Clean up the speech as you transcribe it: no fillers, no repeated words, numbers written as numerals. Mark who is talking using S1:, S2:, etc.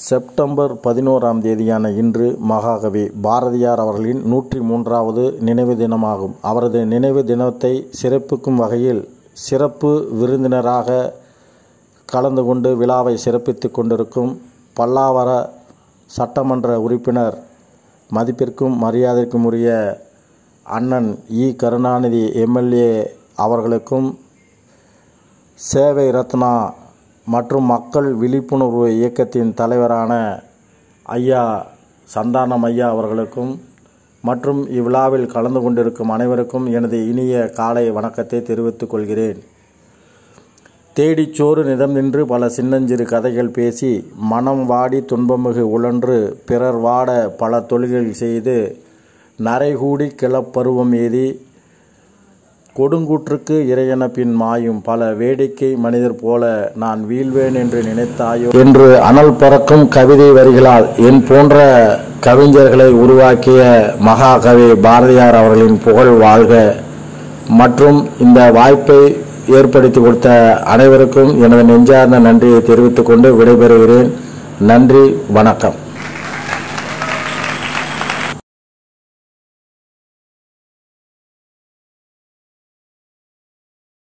S1: September 11ஆம் தேதியான இன்று மகாகவி பாரதியார் அவர்களின் 103வது நினைவு தினமாகும். அவரது நினைவு தினத்தை சிறப்பிக்கும் வகையில் சிறப்பு விருந்தினராக கலந்து கொண்டு விழாவை சிறப்பித்து கொண்டிருக்கும் பல்லாவர சட்டமன்ற உறுப்பினர் மதிப்பிற்கும் மரியாதைக்கும் உரிய அண்ணன் இ. கருணாநிதி எம்எல்ஏ அவர்களுக்கும் சேவை ரத்னா மற்றும் மக்கள் விழிப்புணர்வு இயக்கத்தின் தலைவரான ஐயா சந்தானம் ஐயா அவர்களுக்கும் மற்றும் இவ்விழாவில் கலந்து கொண்டிருக்கும் அனைவருக்கும் எனது இனிய காலை வணக்கத்தை தெரிவித்துக் கொள்கிறேன். தேடிச்சோறு நிதம் நின்று பல சின்னஞ்சிறு கதைகள் பேசி மனம் வாடி துன்பமிகு உழன்று பிறர் வாட பல தொழில்கள் செய்து நரைகூடி கிளப்பருவம் ஏதி கொடுங்கூற்றுக்கு இறையென பின் மாயும் பல வேடிக்கை மனிதர் போல நான் வீழ்வேன் என்று நினைத்தாயோ என்று அனல் பறக்கும் கவிதை வரிகளால் என் போன்ற கவிஞர்களை உருவாக்கிய மகாகவி பாரதியார் அவர்களின் புகழ் வாழ்க. மற்றும் இந்த வாய்ப்பை ஏற்படுத்தி கொடுத்த அனைவருக்கும் எனது நெஞ்சார்ந்த நன்றியை தெரிவித்துக் கொண்டு விடைபெறுகிறேன். நன்றி, வணக்கம்.